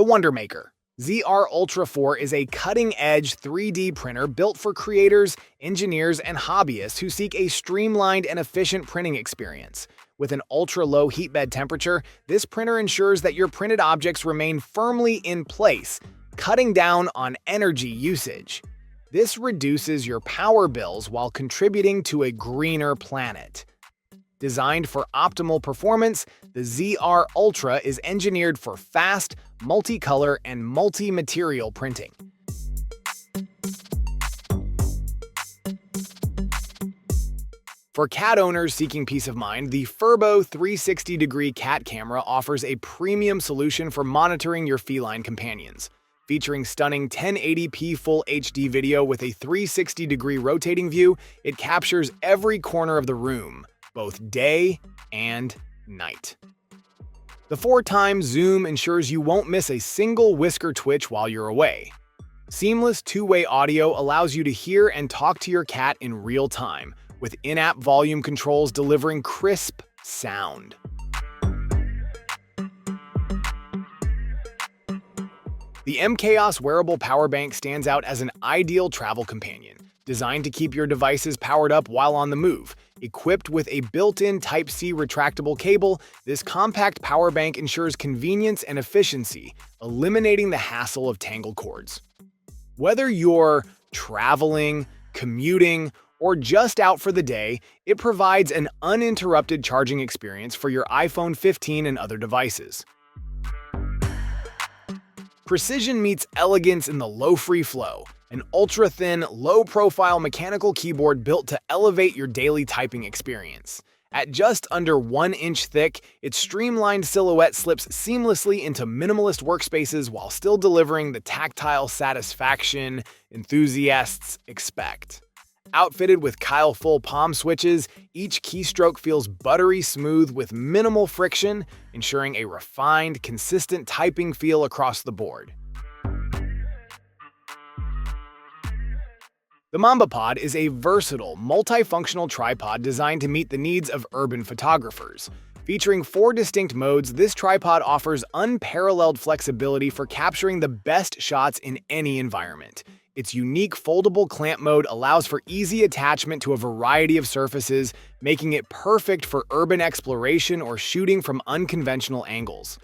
Wonder Maker. ZR Ultra 4 is a cutting-edge 3D printer built for creators, engineers, and hobbyists who seek a streamlined and efficient printing experience. With an ultra-low heat bed temperature, this printer ensures that your printed objects remain firmly in place, cutting down on energy usage. This reduces your power bills while contributing to a greener planet. Designed for optimal performance, the ZR Ultra is engineered for fast, multicolor, and multi-material printing. For cat owners seeking peace of mind, the Furbo 360-degree cat camera offers a premium solution for monitoring your feline companions. Featuring stunning 1080p Full HD video with a 360-degree rotating view, it captures every corner of the room, both day and night. The 4x zoom ensures you won't miss a single whisker twitch while you're away. Seamless two-way audio allows you to hear and talk to your cat in real time, with in-app volume controls delivering crisp sound. The mChaos wearable power bank stands out as an ideal travel companion, designed to keep your devices powered up while on the move. Equipped with a built-in Type-C retractable cable, this compact power bank ensures convenience and efficiency, eliminating the hassle of tangled cords. Whether you're traveling, commuting, or just out for the day, it provides an uninterrupted charging experience for your iPhone 15 and other devices. Precision meets elegance in the low free flow, an ultra-thin, low-profile mechanical keyboard built to elevate your daily typing experience. At just under 1 inch thick, its streamlined silhouette slips seamlessly into minimalist workspaces while still delivering the tactile satisfaction enthusiasts expect. Outfitted with Kyle full palm switches, each keystroke feels buttery smooth with minimal friction, ensuring a refined, consistent typing feel across the board. The MambaPod is a versatile, multifunctional tripod designed to meet the needs of urban photographers. Featuring 4 distinct modes, this tripod offers unparalleled flexibility for capturing the best shots in any environment. Its unique foldable clamp mode allows for easy attachment to a variety of surfaces, making it perfect for urban exploration or shooting from unconventional angles.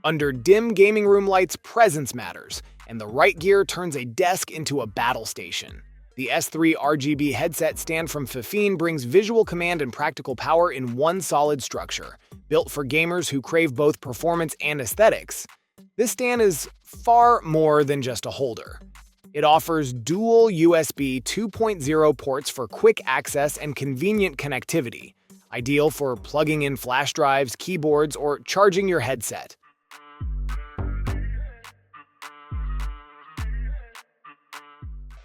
Under dim gaming room lights, presence matters, and the right gear turns a desk into a battle station. The S3 RGB headset stand from Fifine brings visual command and practical power in one solid structure. Built for gamers who crave both performance and aesthetics, this stand is far more than just a holder. It offers dual USB 2.0 ports for quick access and convenient connectivity, ideal for plugging in flash drives, keyboards, or charging your headset.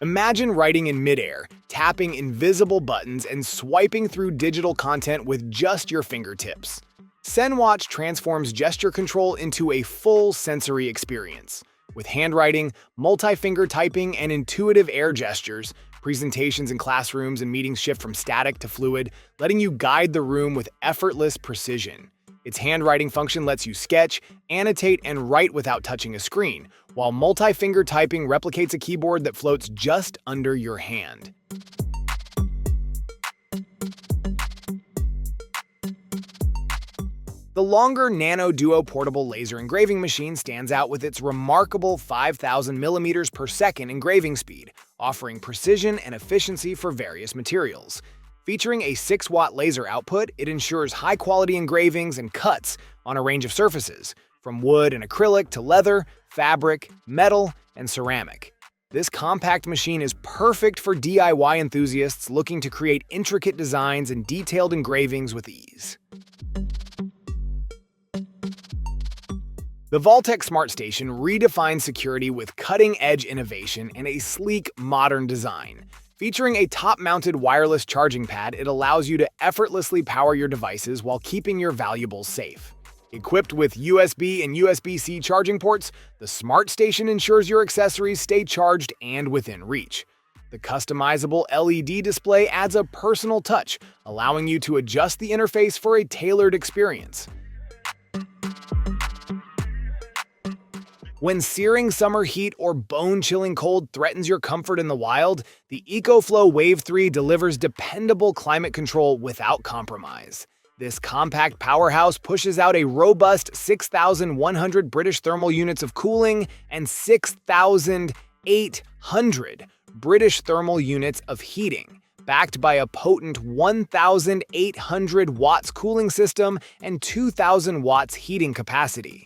Imagine writing in midair, tapping invisible buttons, and swiping through digital content with just your fingertips. ZenWatch transforms gesture control into a full sensory experience. With handwriting, multi-finger typing, and intuitive air gestures, presentations in classrooms and meetings shift from static to fluid, letting you guide the room with effortless precision. Its handwriting function lets you sketch, annotate, and write without touching a screen, while multi-finger typing replicates a keyboard that floats just under your hand. The longer Nano Duo portable laser engraving machine stands out with its remarkable 5,000 mm per second engraving speed, offering precision and efficiency for various materials. Featuring a 6-watt laser output, it ensures high-quality engravings and cuts on a range of surfaces, from wood and acrylic to leather, fabric, metal, and ceramic. This compact machine is perfect for DIY enthusiasts looking to create intricate designs and detailed engravings with ease. The Vaultec Smart Station redefines security with cutting-edge innovation and a sleek, modern design. Featuring a top-mounted wireless charging pad, it allows you to effortlessly power your devices while keeping your valuables safe. Equipped with USB and USB-C charging ports, the Smart Station ensures your accessories stay charged and within reach. The customizable LED display adds a personal touch, allowing you to adjust the interface for a tailored experience. When searing summer heat or bone-chilling cold threatens your comfort in the wild, the EcoFlow Wave 3 delivers dependable climate control without compromise. This compact powerhouse pushes out a robust 6,100 British thermal units of cooling and 6,800 British thermal units of heating, backed by a potent 1,800 watts cooling system and 2,000 watts heating capacity.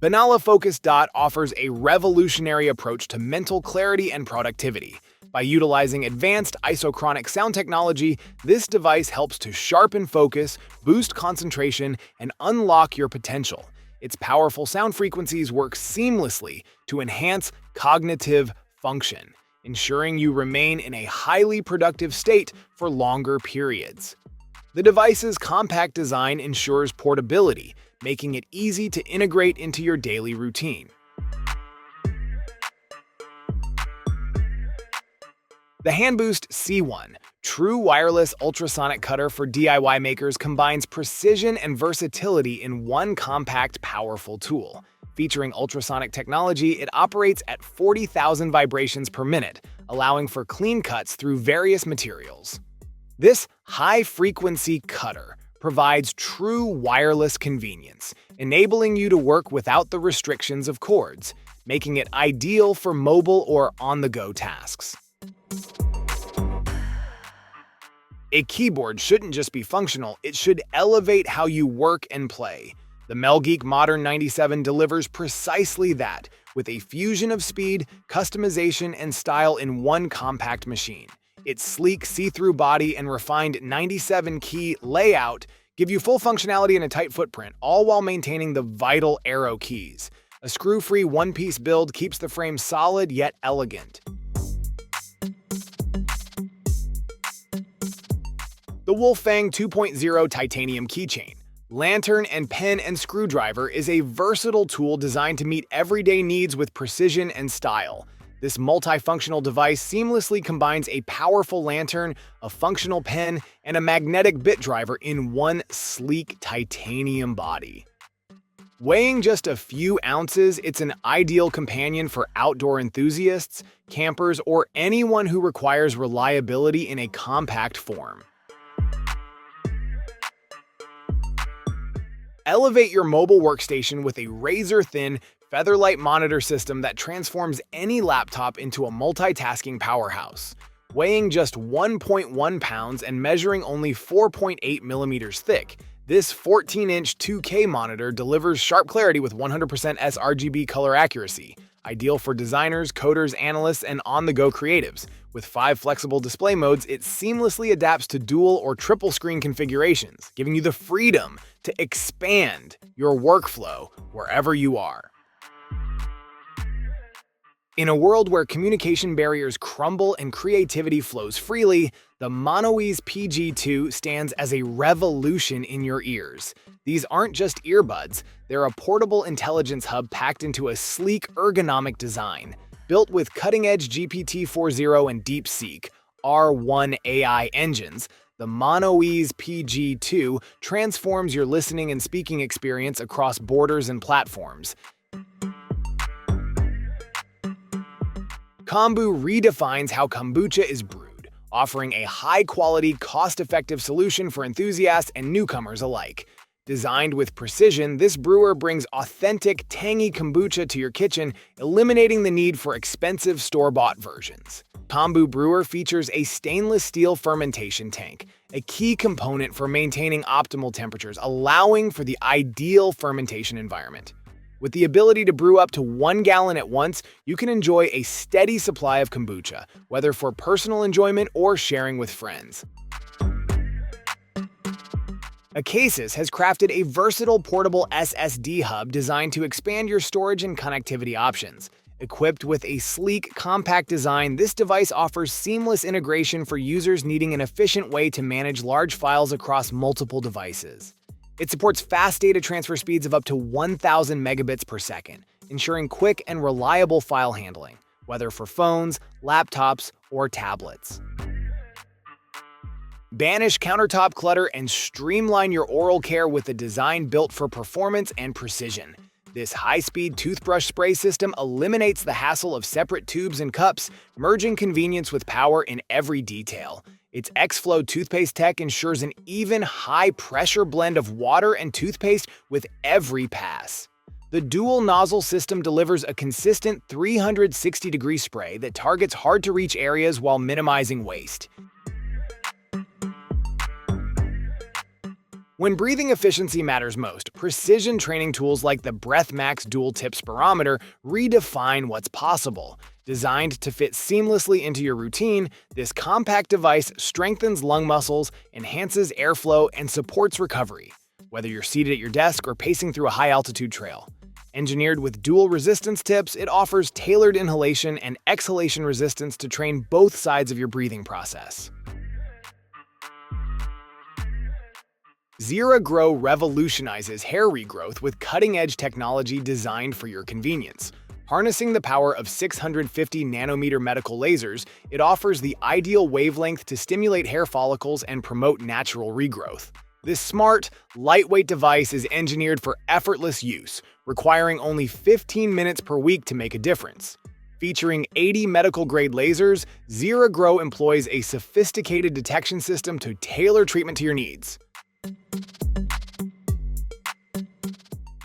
Benalla Focus Dot offers a revolutionary approach to mental clarity and productivity. By utilizing advanced isochronic sound technology, this device helps to sharpen focus, boost concentration, and unlock your potential. Its powerful sound frequencies work seamlessly to enhance cognitive function, ensuring you remain in a highly productive state for longer periods. The device's compact design ensures portability, making it easy to integrate into your daily routine. The HandBoost C1, true wireless ultrasonic cutter for DIY makers, combines precision and versatility in one compact, powerful tool. Featuring ultrasonic technology, it operates at 40,000 vibrations per minute, allowing for clean cuts through various materials. This high-frequency cutter provides true wireless convenience, enabling you to work without the restrictions of cords, making it ideal for mobile or on-the-go tasks. A keyboard shouldn't just be functional, it should elevate how you work and play. The Melgeek Modern 97 delivers precisely that, with a fusion of speed, customization, and style in one compact machine. Its sleek, see-through body and refined 97-key layout give you full functionality in a tight footprint, all while maintaining the vital arrow keys. A screw-free one-piece build keeps the frame solid yet elegant. The Wolfgang 2.0 Titanium Keychain. Lantern and pen and screwdriver is a versatile tool designed to meet everyday needs with precision and style. This multifunctional device seamlessly combines a powerful lantern, a functional pen, and a magnetic bit driver in one sleek titanium body. Weighing just a few ounces, it's an ideal companion for outdoor enthusiasts, campers, or anyone who requires reliability in a compact form. Elevate your mobile workstation with a razor-thin, featherlight monitor system that transforms any laptop into a multitasking powerhouse. Weighing just 1.1 pounds and measuring only 4.8 millimeters thick, this 14-inch 2K monitor delivers sharp clarity with 100% sRGB color accuracy, ideal for designers, coders, analysts, and on-the-go creatives. With 5 flexible display modes, it seamlessly adapts to dual or triple screen configurations, giving you the freedom to expand your workflow wherever you are. In a world where communication barriers crumble and creativity flows freely, the Monoease PG2 stands as a revolution in your ears. These aren't just earbuds, they're a portable intelligence hub packed into a sleek, ergonomic design. Built with cutting-edge GPT-4o and DeepSeek R1 AI engines, the Monoease PG2 transforms your listening and speaking experience across borders and platforms. Kombu redefines how kombucha is brewed, offering a high-quality, cost-effective solution for enthusiasts and newcomers alike. Designed with precision, this brewer brings authentic, tangy kombucha to your kitchen, eliminating the need for expensive store-bought versions. Kombu Brewer features a stainless steel fermentation tank, a key component for maintaining optimal temperatures, allowing for the ideal fermentation environment. With the ability to brew up to 1 gallon at once, you can enjoy a steady supply of kombucha, whether for personal enjoyment or sharing with friends. Acasis has crafted a versatile portable SSD hub designed to expand your storage and connectivity options. Equipped with a sleek, compact design, this device offers seamless integration for users needing an efficient way to manage large files across multiple devices. It supports fast data transfer speeds of up to 1,000 megabits per second, ensuring quick and reliable file handling, whether for phones, laptops, or tablets. Banish countertop clutter and streamline your oral care with a design built for performance and precision. This high-speed toothbrush spray system eliminates the hassle of separate tubes and cups, merging convenience with power in every detail. Its X-Flow toothpaste tech ensures an even high-pressure blend of water and toothpaste with every pass. The dual nozzle system delivers a consistent 360-degree spray that targets hard-to-reach areas while minimizing waste. When breathing efficiency matters most, precision training tools like the BreathMax Dual Tip Spirometer redefine what's possible. Designed to fit seamlessly into your routine, this compact device strengthens lung muscles, enhances airflow, and supports recovery, whether you're seated at your desk or pacing through a high-altitude trail. Engineered with dual resistance tips, it offers tailored inhalation and exhalation resistance to train both sides of your breathing process. XeraGrow revolutionizes hair regrowth with cutting-edge technology designed for your convenience. Harnessing the power of 650-nanometer medical lasers, it offers the ideal wavelength to stimulate hair follicles and promote natural regrowth. This smart, lightweight device is engineered for effortless use, requiring only 15 minutes per week to make a difference. Featuring 80 medical-grade lasers, XeraGrow employs a sophisticated detection system to tailor treatment to your needs.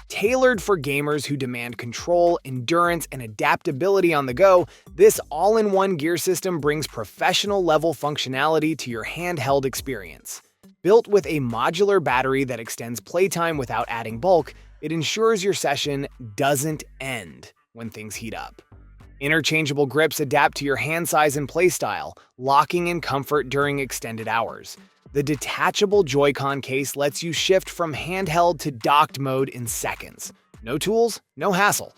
Tailored for gamers who demand control, endurance, and adaptability on the go, this all-in-one gear system brings professional-level functionality to your handheld experience. Built with a modular battery that extends playtime without adding bulk, it ensures your session doesn't end when things heat up. Interchangeable grips adapt to your hand size and playstyle, locking in comfort during extended hours. The detachable Joy-Con case lets you shift from handheld to docked mode in seconds. No tools, no hassle.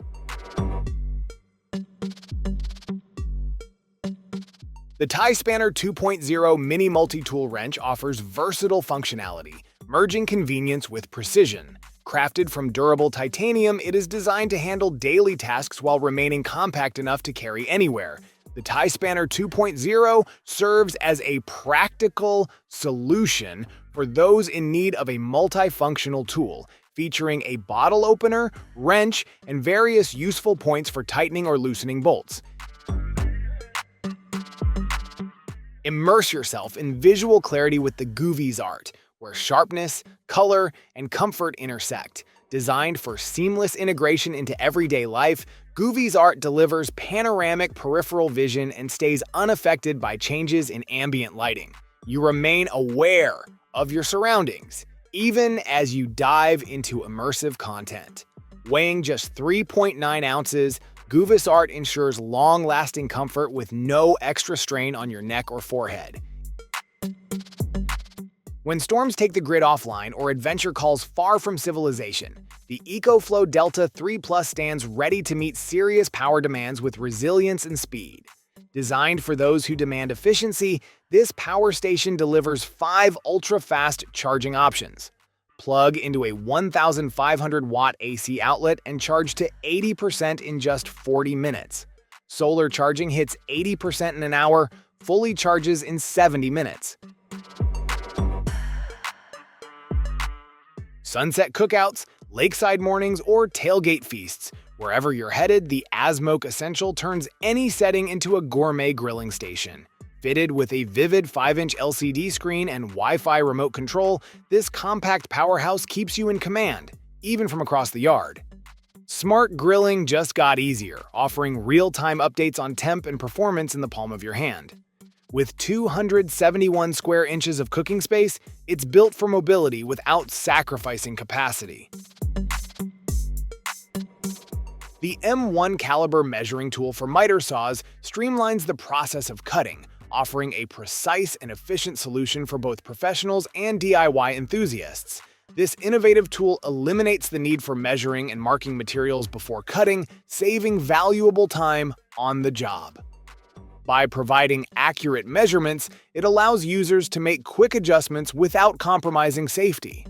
The TieSpanner 2.0 Mini Multi-Tool Wrench offers versatile functionality, merging convenience with precision. Crafted from durable titanium, it is designed to handle daily tasks while remaining compact enough to carry anywhere. The TieSpanner 2.0 serves as a practical solution for those in need of a multifunctional tool, featuring a bottle opener, wrench, and various useful points for tightening or loosening bolts. Immerse yourself in visual clarity with the Goovies art, where sharpness, color, and comfort intersect. Designed for seamless integration into everyday life, Goovies art delivers panoramic peripheral vision and stays unaffected by changes in ambient lighting. You remain aware of your surroundings, even as you dive into immersive content. Weighing just 3.9 ounces, Goovies art ensures long-lasting comfort with no extra strain on your neck or forehead. When storms take the grid offline or adventure calls far from civilization, the EcoFlow Delta 3 Plus stands ready to meet serious power demands with resilience and speed. Designed for those who demand efficiency, this power station delivers 5 ultra-fast charging options. Plug into a 1,500-watt AC outlet and charge to 80% in just 40 minutes. Solar charging hits 80% in an hour, fully charges in 70 minutes. Sunset cookouts, lakeside mornings, or tailgate feasts. Wherever you're headed, the Asmoke Essential turns any setting into a gourmet grilling station. Fitted with a vivid 5-inch LCD screen and Wi-Fi remote control, this compact powerhouse keeps you in command, even from across the yard. Smart grilling just got easier, offering real-time updates on temp and performance in the palm of your hand. With 271 square inches of cooking space, it's built for mobility without sacrificing capacity. The M1 caliber measuring tool for miter saws streamlines the process of cutting, offering a precise and efficient solution for both professionals and DIY enthusiasts. This innovative tool eliminates the need for measuring and marking materials before cutting, saving valuable time on the job. By providing accurate measurements, it allows users to make quick adjustments without compromising safety.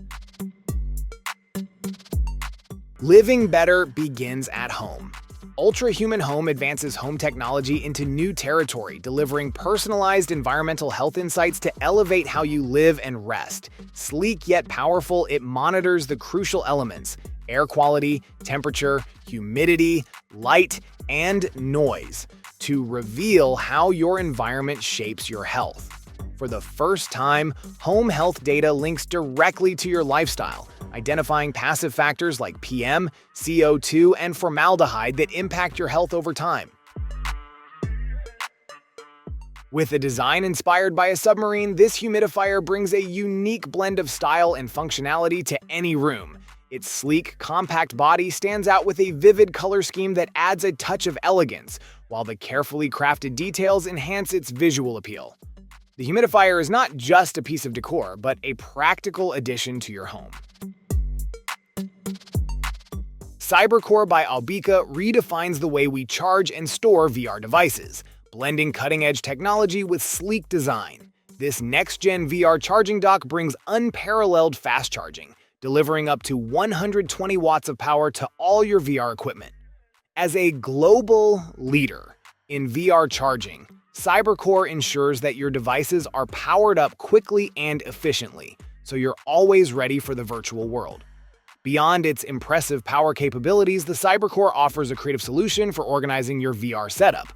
Living better begins at home. Ultra-Human Home advances home technology into new territory, delivering personalized environmental health insights to elevate how you live and rest. Sleek yet powerful, it monitors the crucial elements: air quality, temperature, humidity, light, and noise, to reveal how your environment shapes your health. For the first time, home health data links directly to your lifestyle, identifying passive factors like PM, CO2, and formaldehyde that impact your health over time. With a design inspired by a submarine, this humidifier brings a unique blend of style and functionality to any room. Its sleek, compact body stands out with a vivid color scheme that adds a touch of elegance, while the carefully crafted details enhance its visual appeal. The humidifier is not just a piece of decor, but a practical addition to your home. CyberCore by Albica redefines the way we charge and store VR devices, blending cutting-edge technology with sleek design. This next-gen VR charging dock brings unparalleled fast charging, delivering up to 120 watts of power to all your VR equipment. As a global leader in VR charging, CyberCore ensures that your devices are powered up quickly and efficiently, so you're always ready for the virtual world. Beyond its impressive power capabilities, the CyberCore offers a creative solution for organizing your VR setup.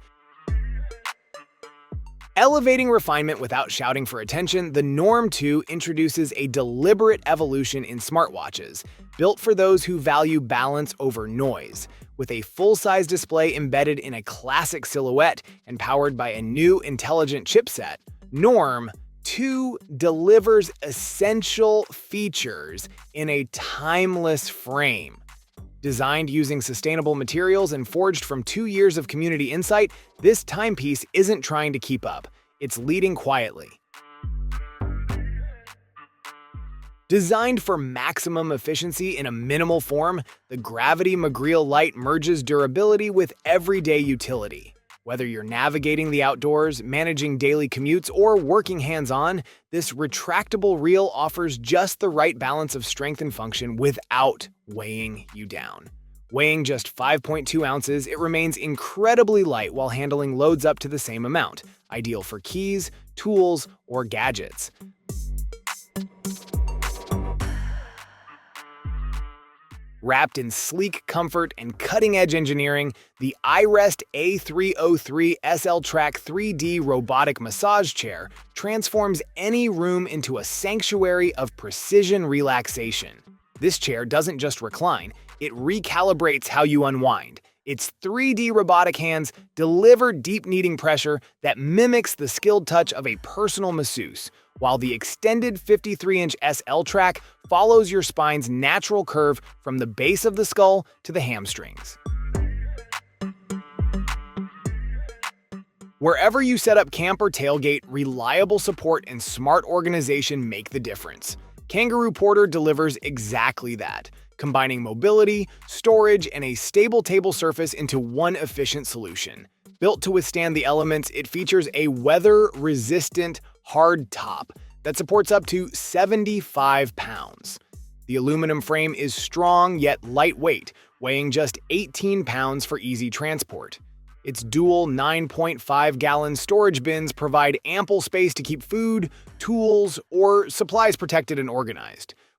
Elevating refinement without shouting for attention, the amzn.to introduces a deliberate evolution in smartwatches, built for those who value balance over noise. With a full-size display embedded in a classic silhouette and powered by a new intelligent chipset, amzn.to delivers essential features in a timeless frame. Designed using sustainable materials and forged from 2 years of community insight, this timepiece isn't trying to keep up. It's leading quietly. Designed for maximum efficiency in a minimal form, the Gravity Magriel Light merges durability with everyday utility. Whether you're navigating the outdoors, managing daily commutes, or working hands-on, this retractable reel offers just the right balance of strength and function without weighing you down. Weighing just 5.2 ounces, it remains incredibly light while handling loads up to the same amount, ideal for keys, tools, or gadgets. Wrapped in sleek comfort and cutting-edge engineering, the iRest A303 SL Track 3D robotic massage chair transforms any room into a sanctuary of precision relaxation. This chair doesn't just recline, it recalibrates how you unwind. Its 3D robotic hands deliver deep kneading pressure that mimics the skilled touch of a personal masseuse, while the extended 53-inch SL Track follows your spine's natural curve from the base of the skull to the hamstrings. Wherever you set up camp or tailgate, reliable support and smart organization make the difference. Kangaroo Porter delivers exactly that, combining mobility, storage, and a stable table surface into one efficient solution. Built to withstand the elements, it features a weather-resistant hard top that supports up to 75 pounds. The aluminum frame is strong yet lightweight, weighing just 18 pounds for easy transport. Its dual 9.5-gallon storage bins provide ample space to keep food, tools, or supplies protected and organized.